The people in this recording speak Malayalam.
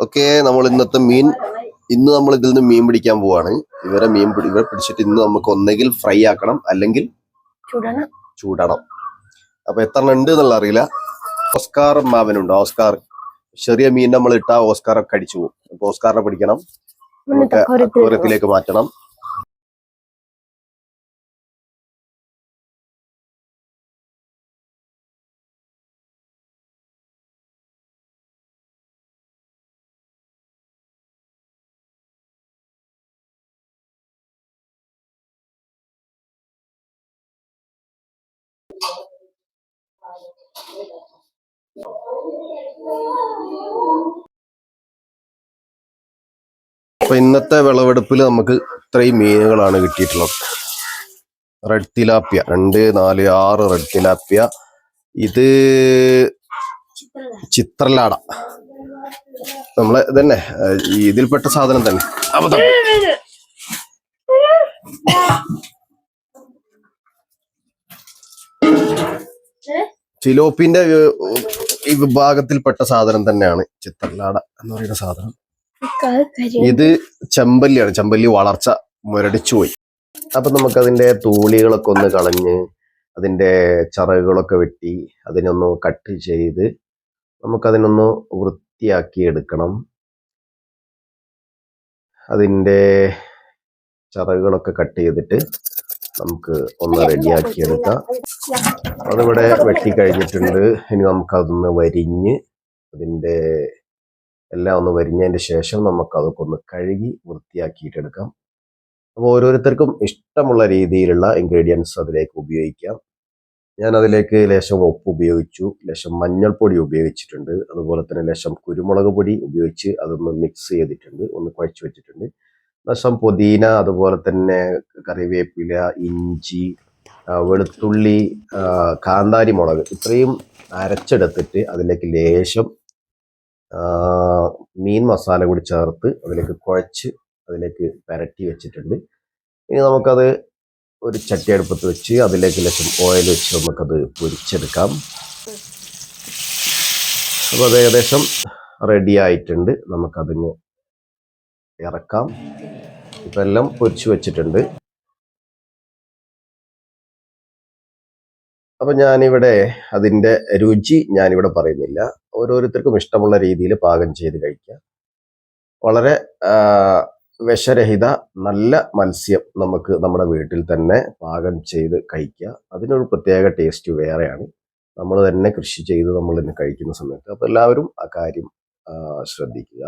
ഓക്കെ, നമ്മൾ ഇന്ന് നമ്മൾ ഇതിൽ നിന്ന് മീൻ പിടിക്കാൻ പോവാണ്. ഇവരെ പിടിച്ചിട്ട് ഇന്ന് നമുക്ക് ഒന്നെങ്കിൽ ഫ്രൈ ആക്കണം, അല്ലെങ്കിൽ ചൂടണം. അപ്പൊ എത്ര ഉണ്ട് എന്നുള്ള അറിയില്ല. ഓസ്കാർ മാവനുണ്ട്. ഓസ്കാർ ചെറിയ മീൻ നമ്മൾ ഇട്ടാ ഓസ്കാറൊക്കെ അടിച്ചു പോകും. അപ്പൊ ഓസ്കാറിനെ പിടിക്കണം, നമുക്ക് അക്വേറിയത്തിലേക്ക് മാറ്റണം. അപ്പൊ ഇന്നത്തെ വിളവെടുപ്പിൽ നമുക്ക് ഇത്രയും മീനുകളാണ് കിട്ടിയിട്ടുള്ളത്. Red tilapia 2, 4, 6 red tilapia. ഇത് ചിത്രലാട, നമ്മളെ തന്നെ ഇതിൽപ്പെട്ട സാധനം തന്നെ. ഫിലോപ്പിന്റെ ഈ വിഭാഗത്തിൽപ്പെട്ട സാധനം തന്നെയാണ് ചിത്രലാട എന്ന് പറയുന്ന സാധനം. ഇത് ചെമ്പല്ലിയാണ്. ചെമ്പല്ലി വളർച്ച മുരടിച്ചു പോയി. അപ്പൊ നമുക്കതിന്റെ തൂളികളൊക്കെ ഒന്ന് കളഞ്ഞ് അതിന്റെ ചിറകുകളൊക്കെ വെട്ടി അതിനൊന്ന് കട്ട് ചെയ്ത് നമുക്കതിനൊന്ന് വൃത്തിയാക്കി എടുക്കണം. അതിന്റെ ചിറകുകളൊക്കെ കട്ട് ചെയ്തിട്ട് നമുക്ക് ഒന്ന് റെഡിയാക്കി എടുക്കാം. അതിവിടെ വെട്ടിക്കഴിഞ്ഞിട്ടുണ്ട്. ഇനി നമുക്കതൊന്ന് വരിഞ്ഞ് അതിന്റെ എല്ലാം ഒന്ന് വരിഞ്ഞതിന് ശേഷം നമുക്കതൊക്കെ ഒന്ന് കഴുകി വൃത്തിയാക്കിയിട്ടെടുക്കാം. അപ്പോൾ ഓരോരുത്തർക്കും ഇഷ്ടമുള്ള രീതിയിലുള്ള ഇൻഗ്രീഡിയൻസ് അതിലേക്ക് ഉപയോഗിക്കാം. ഞാൻ അതിലേക്ക് ലേശം ഉപ്പ് ഉപയോഗിച്ചു, ലേശം മഞ്ഞൾപ്പൊടി ഉപയോഗിച്ചിട്ടുണ്ട്, അതുപോലെ തന്നെ ലേശം കുരുമുളക് പൊടി ഉപയോഗിച്ച് അതൊന്ന് മിക്സ് ചെയ്തിട്ടുണ്ട്, ഒന്ന് കുഴച്ച് വെച്ചിട്ടുണ്ട്. ലേശം പുതിന, അതുപോലെ തന്നെ കറിവേപ്പില, ഇഞ്ചി, വെളുത്തുള്ളി, കാന്താരി മുളക് ഇത്രയും അരച്ചെടുത്തിട്ട് അതിലേക്ക് ലേശം മീൻ മസാല കൂടി ചേർത്ത് അതിലേക്ക് കുഴച്ച് അതിലേക്ക് പുരട്ടി വെച്ചിട്ടുണ്ട്. ഇനി നമുക്കത് ഒരു ചട്ടി അടുപ്പത്ത് വെച്ച് അതിലേക്ക് ലേശം ഓയിൽ വെച്ച് നമുക്കത് പൊരിച്ചെടുക്കാം. അപ്പോൾ അത് ഏകദേശം റെഡി ആയിട്ടുണ്ട്. നമുക്കതിന് ഇറക്കാം. ഇപ്പം എല്ലാം പൊരിച്ചു വെച്ചിട്ടുണ്ട്. അപ്പം ഞാനിവിടെ അതിൻ്റെ രുചി ഞാനിവിടെ പറയുന്നില്ല. ഓരോരുത്തർക്കും ഇഷ്ടമുള്ള രീതിയിൽ പാകം ചെയ്ത് കഴിക്കാം. വളരെ വിഷരഹിത നല്ല മത്സ്യം നമുക്ക് നമ്മുടെ വീട്ടിൽ തന്നെ പാകം ചെയ്ത് കഴിക്കുക. അതിനൊരു പ്രത്യേക ടേസ്റ്റ് വേറെയാണ്. നമ്മൾ തന്നെ കൃഷി ചെയ്ത് നമ്മൾ തന്നെ കഴിക്കുന്ന സമയത്ത്. അപ്പോൾ എല്ലാവരും ആ കാര്യം ശ്രദ്ധിക്കുക.